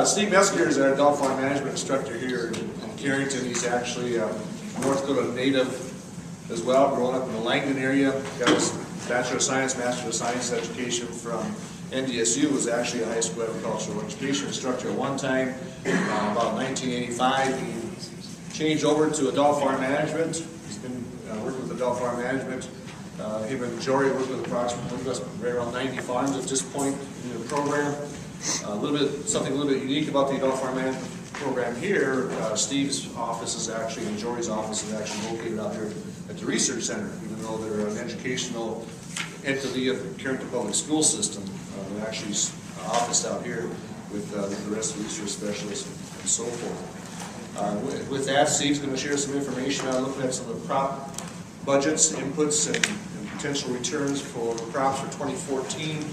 Steve Metzger is our adult farm management instructor here in Carrington. He's actually a North Dakota native as well, growing up in the Langdon area. Got his Bachelor of Science, Master of Science education from NDSU, was actually a high school agricultural education instructor at one time. About 1985, he changed over to adult farm management. He's been working with adult farm management. Him and Jory work with approximately right around 90 farms at this point in the program. Something a little bit unique about the adult farm management program here. Steve's office is actually, and Jory's office is actually located out here at the research center, even though they're an educational entity of the Carrington Public School System. They're actually officed out here with the rest of the research specialists and so forth. With that, Steve's going to share some information on looking at some of the crop budgets, inputs, and potential returns for crops for 2014.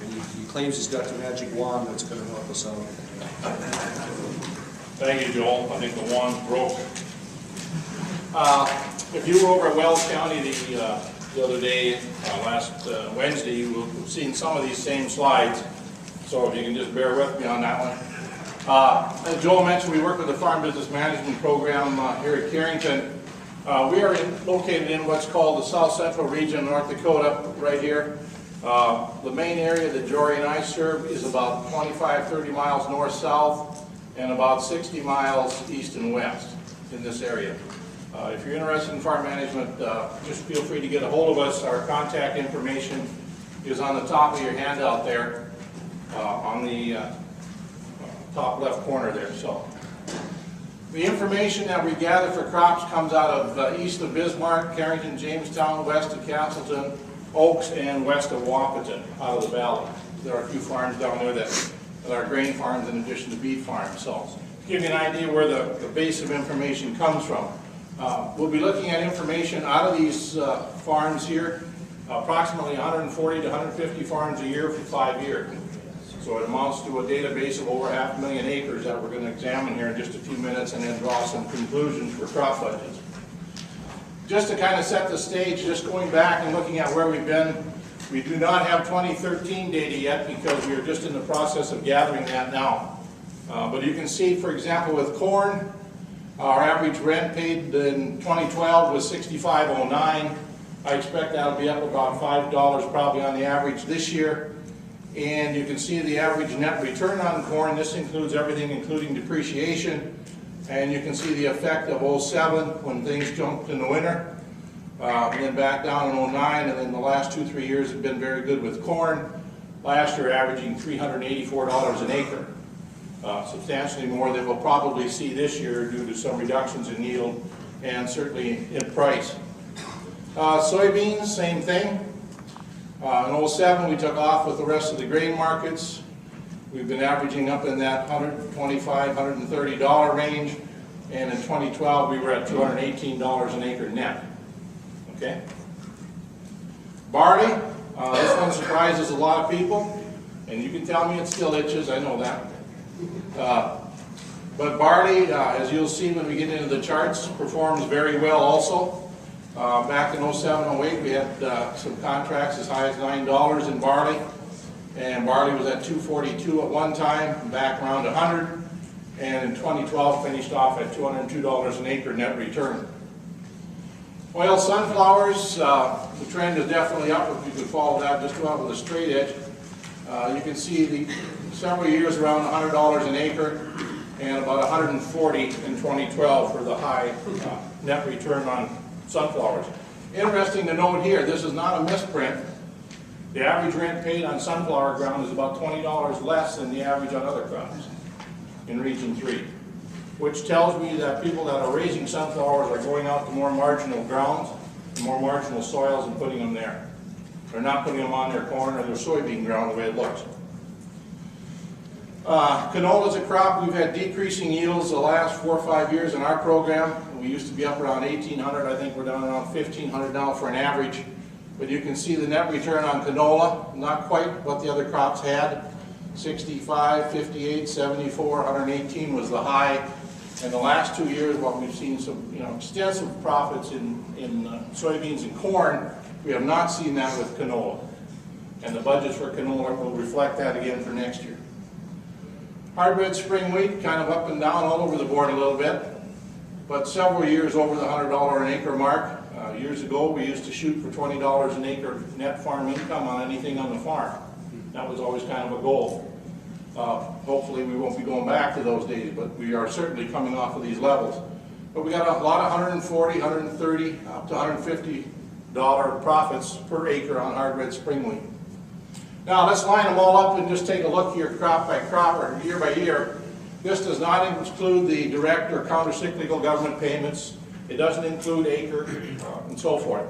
And he claims he's got the magic wand that's going to help us out. Thank you, Joel. I think the wand's broke. If you were over at Wells County the other day, last Wednesday, you will have seen some of these same slides. So if you can just bear with me on that one. As Joel mentioned, we work with the Farm Business Management Program here at Carrington. We are located in what's called the South Central region of North Dakota, right here. The main area that Jory and I serve is about 25-30 miles north-south and about 60 miles east and west in this area. If you're interested in farm management, just feel free to get a hold of us. Our contact information is on the top of your handout there, on the top left corner there. So, the information that we gather for crops comes out of east of Bismarck, Carrington, Jamestown, west of Castleton, Oaks, and west of Wapaton, out of the valley. There are a few farms down there that are grain farms in addition to beef farms. So, to give you an idea where the base of information comes from. We'll be looking at information out of these farms here, approximately 140 to 150 farms a year for 5 years. So it amounts to a database of over 500,000 acres that we're going to examine here in just a few minutes and then draw some conclusions for crop budgets. Just to kind of set the stage, just going back and looking at where we've been, we do not have 2013 data yet because we are just in the process of gathering that now. But you can see, for example, with corn, our average rent paid in 2012 was $65.09. I expect that'll be up about $5 probably on the average this year. And you can see the average net return on corn. This includes everything, including depreciation. And you can see the effect of 07 when things jumped in the winter. And then back down in 09, and then the last 2-3 years have been very good with corn. Last year averaging $384 an acre. Substantially more than we'll probably see this year due to some reductions in yield and certainly in price. Soybeans, same thing. In 07 we took off with the rest of the grain markets. We've been averaging up in that $125, $130 range, and in 2012 we were at $218 an acre net. Okay. Barley, this one surprises a lot of people, and you can tell me it still itches, I know that. But barley, as you'll see when we get into the charts, performs very well also. Back in 07-08 we had some contracts as high as $9 in barley, and barley was at $242 at one time, back around $100, and in 2012 finished off at $202 an acre net return. Oil sunflowers, the trend is definitely up. If you could follow that just about with a straight edge. You can see the several years around $100 an acre and about $140 in 2012 for the high net return on sunflowers. Interesting to note here, this is not a misprint. The average rent paid on sunflower ground is about $20 less than the average on other crops in Region 3, which tells me that people that are raising sunflowers are going out to more marginal grounds, more marginal soils, and putting them there. They're not putting them on their corn or their soybean ground the way it looks. Canola is a crop we've had decreasing yields the last 4 or 5 years in our program. We used to be up around 1,800. I think we're down around 1,500 now for an average. But you can see the net return on canola, not quite what the other crops had. 65, 58, 74, 118 was the high. In the last 2 years, what we've seen some extensive profits in soybeans and corn. We have not seen that with canola. And the budgets for canola will reflect that again for next year. Hard red spring wheat, kind of up and down all over the board a little bit, but several years over the $100 an acre mark. Years ago, we used to shoot for $20 an acre net farm income on anything on the farm. That was always kind of a goal. Hopefully we won't be going back to those days, but we are certainly coming off of these levels. But we got a lot of $140, $130, up to $150 profits per acre on hard red spring wheat. Now let's line them all up and just take a look here crop by crop or year by year. This does not include the direct or counter-cyclical government payments. It doesn't include acre and so forth.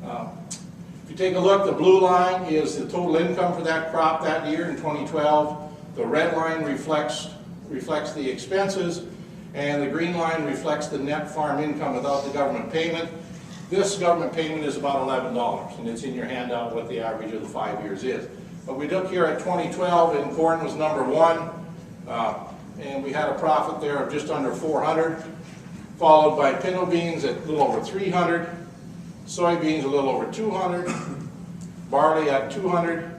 If you take a look, the blue line is the total income for that crop that year in 2012. The red line reflects the expenses, and the green line reflects the net farm income without the government payment. This government payment is about $11, and it's in your handout what the average of the 5 years is. But we look here at 2012, and corn was number 1, and we had a profit there of just under 400, followed by pinto beans at a little over 300, soybeans a little over 200, barley at 200,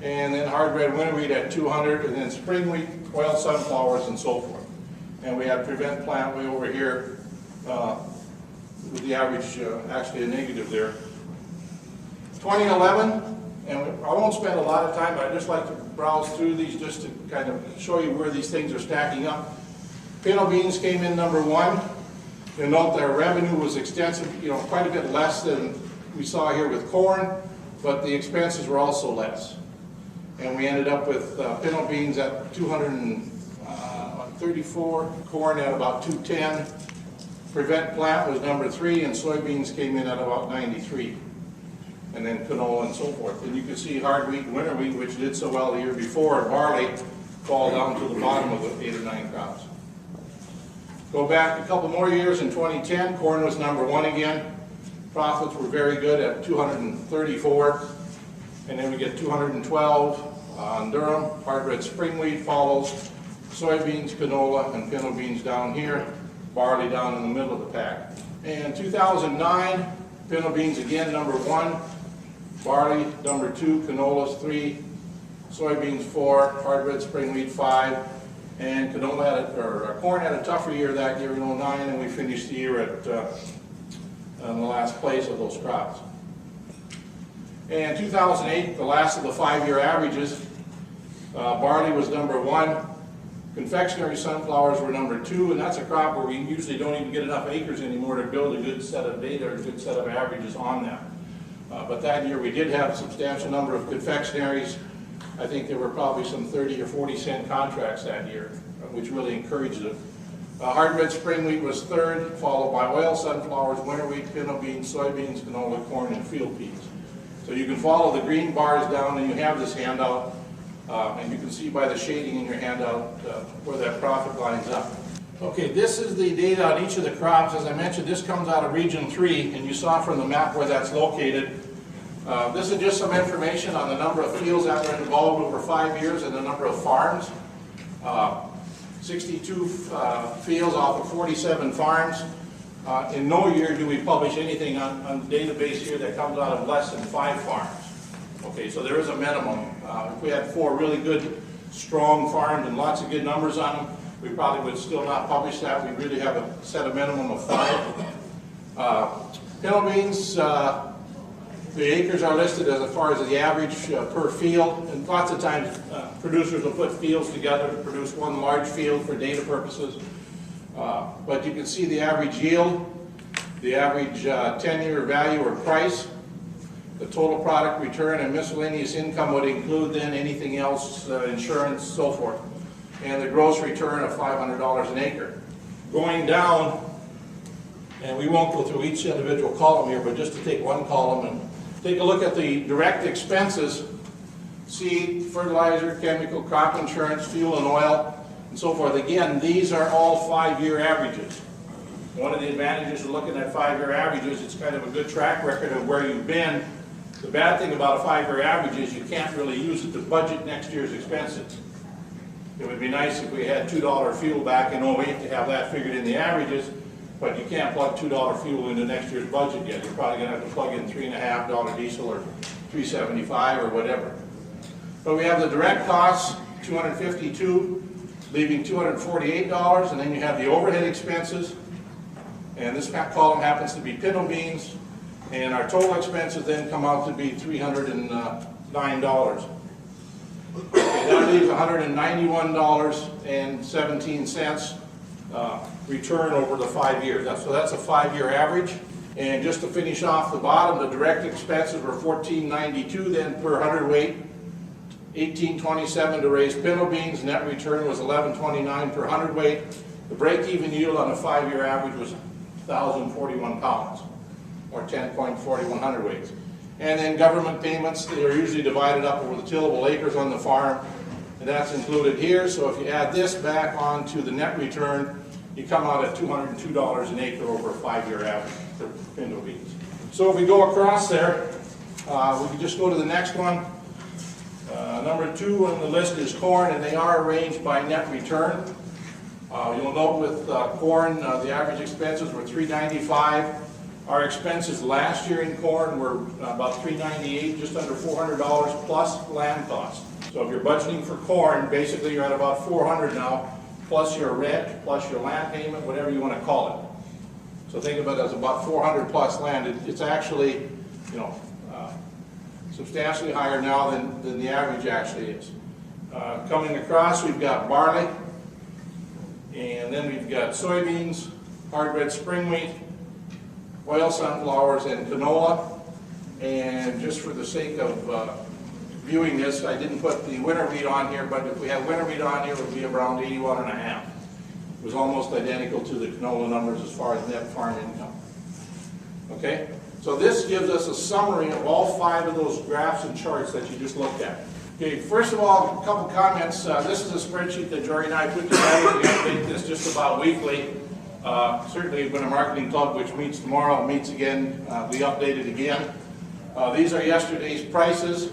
and then hard red winter wheat at 200, and then spring wheat, oil sunflowers, and so forth. And we have prevent plant way over here with the average actually a negative there. 2011, and I won't spend a lot of time, but I'd just like to browse through these just to kind of show you where these things are stacking up. Pinto beans came in number 1. You'll note their revenue was extensive, quite a bit less than we saw here with corn, but the expenses were also less. And we ended up with pinto beans at 234, corn at about 210. Prevent plant was number 3, and soybeans came in at about 93. And then canola and so forth. And you can see hard wheat and winter wheat, which did so well the year before, and barley fall down to the bottom of the 8 or 9 crops. Go back a couple more years in 2010, corn was number 1 again. Profits were very good at 234. And then we get 212 on durum. Hard red spring wheat follows. Soybeans, canola, and pinto beans down here. Barley down in the middle of the pack. And 2009, pinto beans again number 1. Barley number 2. Canolas 3. Soybeans 4. Hard red spring wheat 5. And canola corn had a tougher year that year in 2009, and we finished the year at in the last place of those crops. And 2008, the last of the 5-year averages, barley was number 1. Confectionery sunflowers were number 2, and that's a crop where we usually don't even get enough acres anymore to build a good set of data or a good set of averages on that. But that year we did have a substantial number of confectionaries. I think there were probably some 30 or 40 cent contracts that year, which really encouraged it. Hard red spring wheat was 3rd, followed by oil sunflowers, winter wheat, pinto beans, soybeans, canola, corn, and field peas. So you can follow the green bars down, and you have this handout, and you can see by the shading in your handout where that profit lines up. Okay, this is the data on each of the crops. As I mentioned, this comes out of Region 3, and you saw from the map where that's located. This is just some information on the number of fields that were involved over 5 years and the number of farms. 62 fields off of 47 farms. In no year do we publish anything on the database here that comes out of less than 5 farms. Okay, so there is a minimum. If we had 4 really good, strong farms and lots of good numbers on them, we probably would still not publish that. We really have set a minimum of 5. Pinto beans, the acres are listed as far as the average per field, and lots of times producers will put fields together to produce one large field for data purposes. But you can see the average yield, the average 10-year value or price, the total product return, and miscellaneous income would include then anything else, insurance, so forth, and the gross return of $500 an acre. Going down, and we won't go through each individual column here, but just to take one column and take a look at the direct expenses: seed, fertilizer, chemical, crop insurance, fuel and oil, and so forth. Again, these are all 5-year averages. One of the advantages of looking at 5-year averages, it's kind of a good track record of where you've been. The bad thing about a 5-year average is you can't really use it to budget next year's expenses. It would be nice if we had $2 fuel back in 2008 to have that figured in the averages, but you can't plug $2 fuel into next year's budget yet. You're probably going to have to plug in $3.50 diesel or $3.75 or whatever. But we have the direct costs, $252. leaving $248, and then you have the overhead expenses, and this column happens to be Pinto Beans, and our total expenses then come out to be $309. Okay, that leaves $191.17 return over the 5 years. So that's a 5-year average. And just to finish off the bottom, the direct expenses were $14.92 then per hundredweight, $18.27 to raise Pinto Beans. Net return was $11.29 per hundredweight. The break-even yield on a 5-year average was 1,041 pounds, or 10.41 hundredweights. And then government payments, they are usually divided up over the tillable acres on the farm, and that's included here. So if you add this back onto the net return, you come out at $202 an acre over a 5-year average for Pinto Beans. So if we go across there, we can just go to the next one. Number 2 on the list is corn, and they are arranged by net return. You'll note with corn, the average expenses were $395. Our expenses last year in corn were about $398, just under $400 plus land costs. So if you're budgeting for corn, basically you're at about $400 now, plus your rent, plus your land payment, whatever you want to call it. So think of it as about $400 plus land. It's actually, substantially higher now than the average actually is. Coming across, we've got barley, and then we've got soybeans, hard red spring wheat, oil sunflowers, and canola. And just for the sake of viewing this, I didn't put the winter wheat on here, but if we had winter wheat on here, it would be around 81.5. It was almost identical to the canola numbers as far as net farm income. Okay, so this gives us a summary of all 5 of those graphs and charts that you just looked at. Okay, first of all, a couple comments. This is a spreadsheet that Jory and I put together. We update this just about weekly. Certainly when a marketing club, which meets tomorrow, meets again, we update it again. These are yesterday's prices.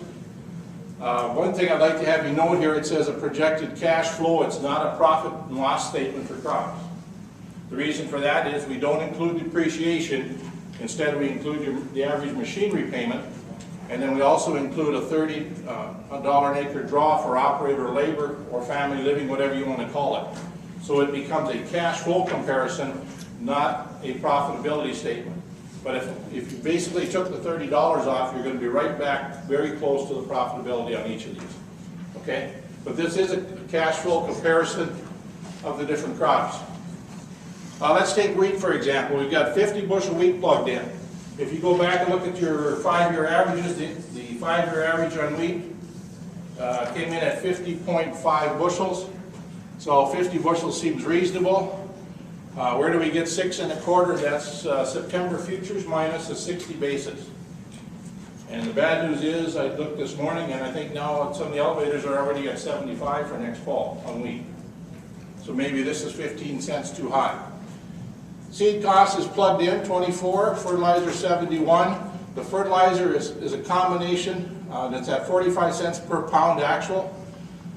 One thing I'd like to have you note here, it says a projected cash flow. It's not a profit and loss statement for crops. The reason for that is we don't include depreciation. Instead, we include the average machinery payment. And then we also include a $30 an acre draw for operator labor or family living, whatever you want to call it. So it becomes a cash flow comparison, not a profitability statement. But if you basically took the $30 off, you're going to be right back very close to the profitability on each of these. Okay? But this is a cash flow comparison of the different crops. Let's take wheat, for example. We've got 50 bushel wheat plugged in. If you go back and look at your 5-year averages, the 5-year average on wheat came in at 50.5 bushels. So 50 bushels seems reasonable. Where do we get 6 1/4? That's September futures minus a 60 basis. And the bad news is, I looked this morning, and I think now some of the elevators are already at 75 for next fall on wheat. So maybe this is 15 cents too high. Seed cost is plugged in, 24, fertilizer 71. The fertilizer is a combination that's at 45 cents per pound actual.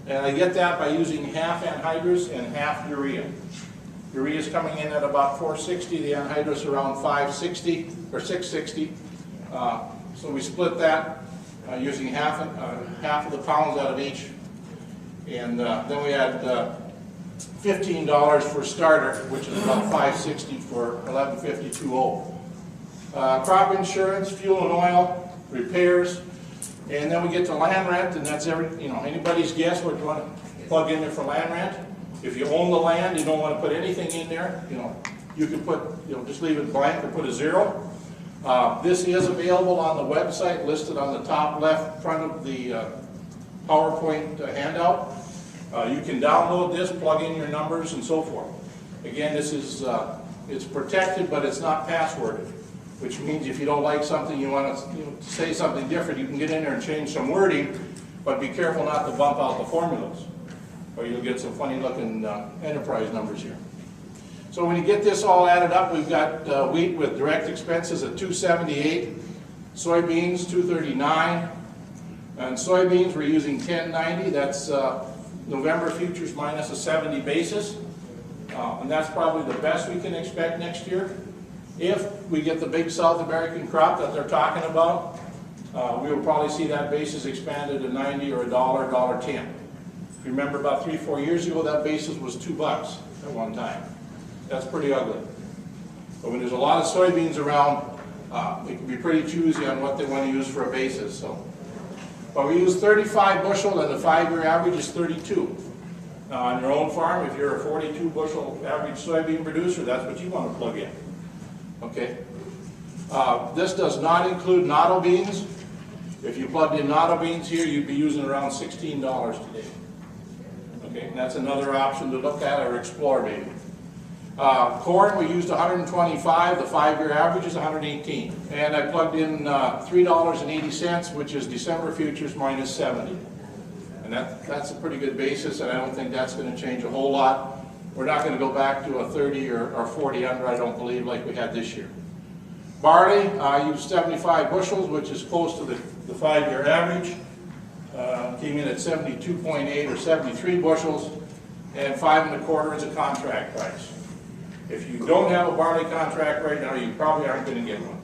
And I get that by using half anhydrous and half urea. Urea is coming in at about 460, the anhydrous around 560 or 660. So we split that using half of the pounds out of each. And then we had $15 for starter, which is about $560 for 1152.0. Crop insurance, fuel and oil, repairs, and then we get to land rent, and that's anybody's guess what you want to plug in there for land rent. If you own the land, you don't want to put anything in there. You can put, just leave it blank or put a 0. This is available on the website, listed on the top left front of the PowerPoint handout. You can download this, plug in your numbers, and so forth. Again, this is it's protected, but it's not passworded, which means if you don't like something, you want to say something different, you can get in there and change some wording, but be careful not to bump out the formulas, or you'll get some funny-looking enterprise numbers here. So when you get this all added up, we've got wheat with direct expenses at $278, soybeans $239, and soybeans we're using 1090. That's November futures minus a 70 basis, and that's probably the best we can expect next year. If we get the big South American crop that they're talking about, we will probably see that basis expanded to 90 or $1, $1.10. If you remember about 3 or 4 years ago, that basis was $2 at one time. That's pretty ugly. But when there's a lot of soybeans around, it can be pretty choosy on what they want to use for a basis. So, but we use 35 bushel, and the 5-year average is 32. Now, on your own farm, if you're a 42 bushel average soybean producer, that's what you want to plug in. Okay. This does not include natto beans. If you plugged in natto beans here, you'd be using around $16 today. Okay, and that's another option to look at or explore maybe. Corn, we used 125, the 5-year average is 118. And I plugged in $3.80, which is December futures minus 70. And that's a pretty good basis, and I don't think that's going to change a whole lot. We're not going to go back to a 30 or 40 under, I don't believe, like we had this year. Barley, I used 75 bushels, which is close to the 5-year average. Came in at 72.8 or 73 bushels, and 5 1/4 is a contract price. If you don't have a barley contract right now, you probably aren't going to get one.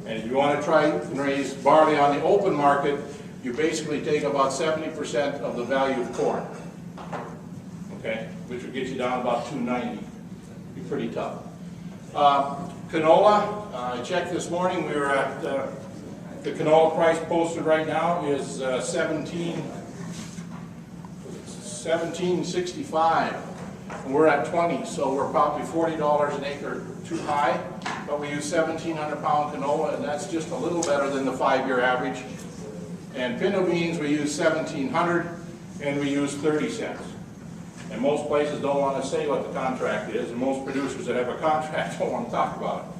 And if you want to try and raise barley on the open market, you basically take about 70% of the value of corn, okay, which would get you down about $2.90. Be pretty tough. Canola, I checked this morning, we were at, the canola price posted right now is $17.65, and we're at 20, so we're probably $40 an acre too high, but we use 1,700 pound canola, and that's just a little better than the 5-year average. And pinto beans, we use 1,700, and we use 30 cents. And most places don't want to say what the contract is, and most producers that have a contract don't want to talk about it,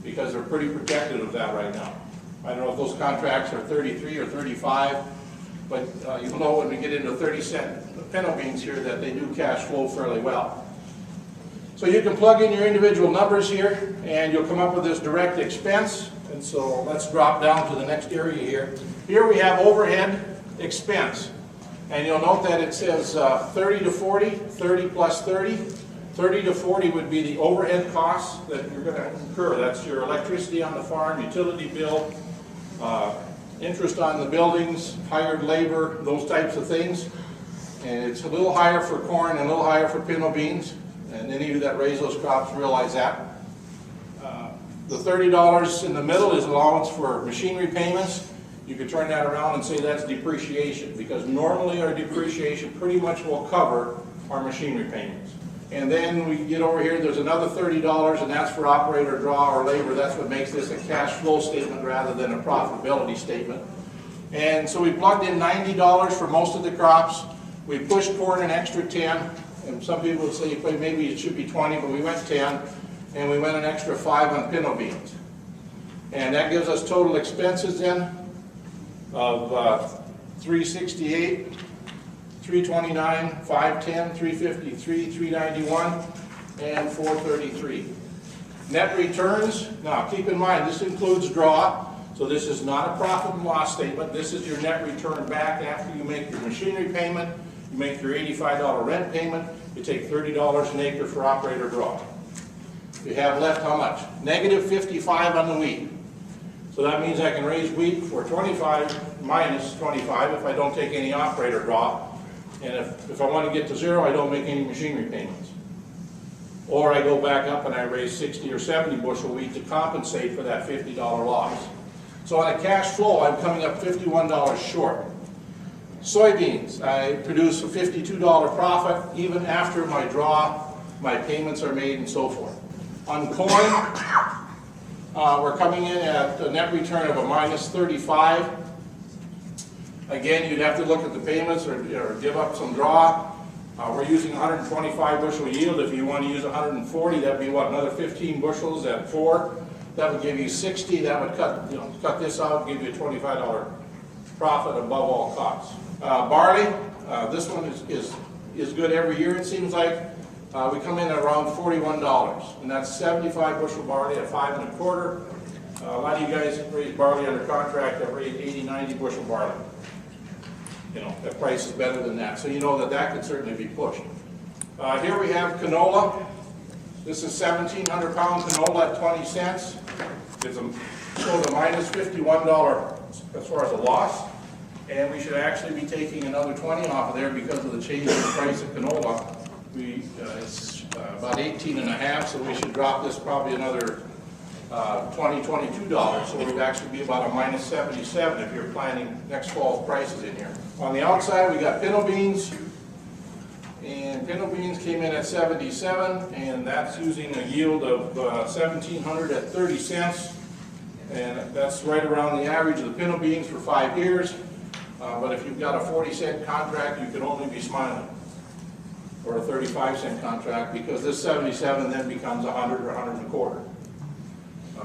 because they're pretty protected of that right now. I don't know if those contracts are 33 or 35, but you'll know when we get into 30-cent pinto beans here that they do cash flow fairly well. So you can plug in your individual numbers here, and you'll come up with this direct expense. And so let's drop down to the next area here. Here we have overhead expense. And you'll note that it says 30 to 40, 30 plus 30. 30 to 40 would be the overhead costs that you're going to incur. That's your electricity on the farm, utility bill, interest on the buildings, hired labor, those types of things. And it's a little higher for corn and a little higher for pinto beans. And any of you that raise those crops realize that. The $30 in the middle is allowance for machinery payments. You could turn that around and say that's depreciation, because normally our depreciation pretty much will cover our machinery payments. And then we get over here, there's another $30, and that's for operator draw or labor. That's what makes this a cash flow statement rather than a profitability statement. And so we plugged in $90 for most of the crops. We pushed corn an extra 10, and some people would say maybe it should be 20, but we went 10, and we went an extra 5 on pinto beans. And that gives us total expenses then of $368, $329, $510, $353, $391, and $433. Net returns, now keep in mind this includes draw, so this is not a profit and loss statement. This is your net return back after you make your machinery payment, you make your $85 rent payment, you take $30 an acre for operator draw. You have left how much? Negative 55 on the wheat. So that means I can raise wheat for 25 minus 25 if I don't take any operator draw. And if I want to get to 0, I don't make any machinery payments. Or I go back up and I raise 60 or 70 bushel wheat to compensate for that $50 loss. So on a cash flow, I'm coming up $51 short. Soybeans, I produce a $52 profit even after my draw, my payments are made, and so forth. On corn, we're coming in at a net return of a minus 35. Again, you'd have to look at the payments or give up some draw. We're using 125 bushel yield. If you want to use 140, that'd be what, another 15 bushels at 4. That would give you 60. That would cut this out, give you a $25 profit above all costs. Barley, this one is good every year, it seems like. We come in at around $41, and that's 75 bushel barley at 5 1/4. A lot of you guys raise barley under contract that raise 80, 90 bushel barley. You know, that price is better than that. So you know that could certainly be pushed. Here we have canola. This is 1,700 pound canola at 20 cents. It's a minus $51 as far as a loss. And we should actually be taking another 20 off of there because of the change in the price of canola. It's about 18.5, so we should drop this probably another $20, $22. So we'd actually be about a minus 77 if you're planning next fall's prices in here. On the outside, we got pinto beans. And pinto beans came in at 77, and that's using a yield of 1,700 at 30 cents. And that's right around the average of the pinto beans for 5 years. But if you've got a 40-cent contract, you can only be smiling. Or a 35-cent contract, because this 77 then becomes 100 or 125.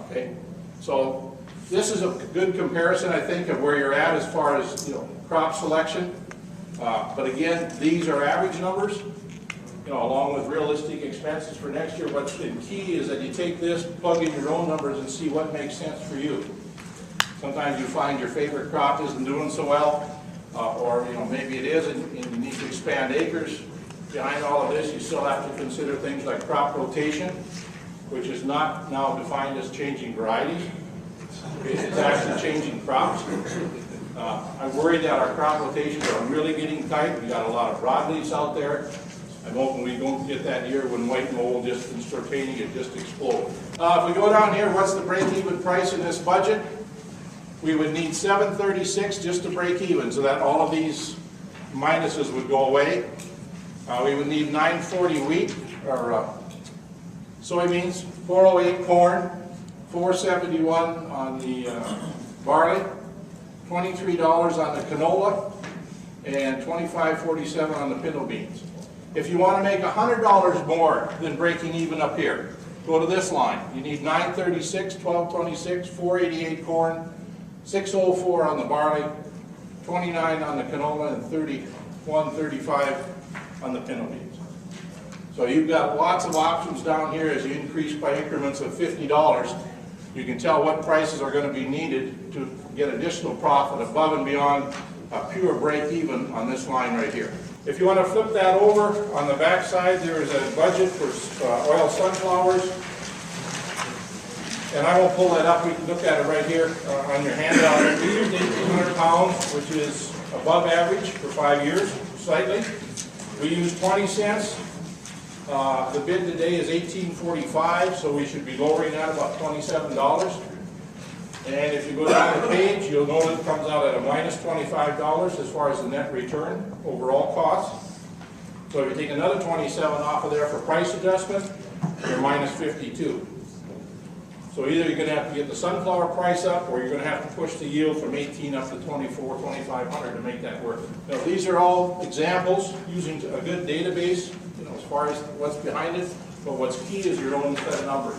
Okay, so this is a good comparison, I think, of where you're at as far as crop selection. But again, these are average numbers, along with realistic expenses for next year. What's been key is that you take this, plug in your own numbers, and see what makes sense for you. Sometimes you find your favorite crop isn't doing so well, or maybe it is, and you need to expand acres. Behind all of this, you still have to consider things like crop rotation, which is not now defined as changing varieties. It's actually changing crops. I'm worried that our crop rotations are really getting tight. We got a lot of broadleafs out there. I'm hoping we don't get that year when white mold just in rotating it just explode. If we go down here, what's the break-even price in this budget? We would need $7.36 just to break even, so that all of these minuses would go away. We would need $9.40 wheat or soybeans, $4.08 corn, $4.71 on the barley, $23 on the canola, and $25.47 on the pinto beans. If you want to make $100 more than breaking even up here, go to this line. You need $9.36, $12.26, $4.88 corn, $6.04 on the barley, $29 on the canola, and $31.35 on the pinto beans. So you've got lots of options down here as you increase by increments of $50. You can tell what prices are going to be needed to get additional profit above and beyond a pure break even on this line right here. If you want to flip that over, on the back side there is a budget for oil sunflowers. And I won't pull that up, we can look at it right here on your handout. We used 1,800 pounds, which is above average for 5 years, slightly. We use 20 cents. The bid today is $18.45, so we should be lowering that about $27. And if you go down the page, you'll notice it comes out at a minus $25 as far as the net return, overall cost. So if you take another 27 off of there for price adjustment, you're minus 52. So either you're going to have to get the sunflower price up, or you're going to have to push the yield from 18 up to 24, 2,500 to make that work. Now these are all examples using a good database, as far as what's behind it, but what's key is your own set of numbers.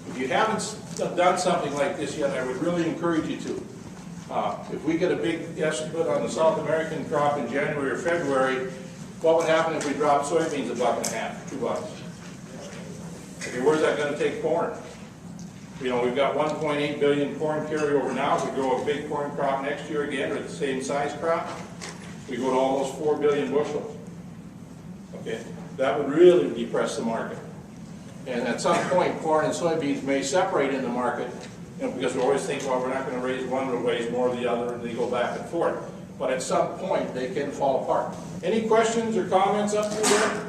If you haven't done something like this yet, I would really encourage you to. If we get a big estimate on the South American crop in January or February, what would happen if we dropped soybeans $1.50, $2? Okay, where's that going to take corn? We've got 1.8 billion corn carryover now. If we grow a big corn crop next year again, or the same size crop, we go to almost 4 billion bushels. Okay, that would really depress the market. And at some point, corn and soybeans may separate in the market, because we always think, well, we're not going to raise one, we'll raise more of the other, and they go back and forth. But at some point, they can fall apart. Any questions or comments up through there?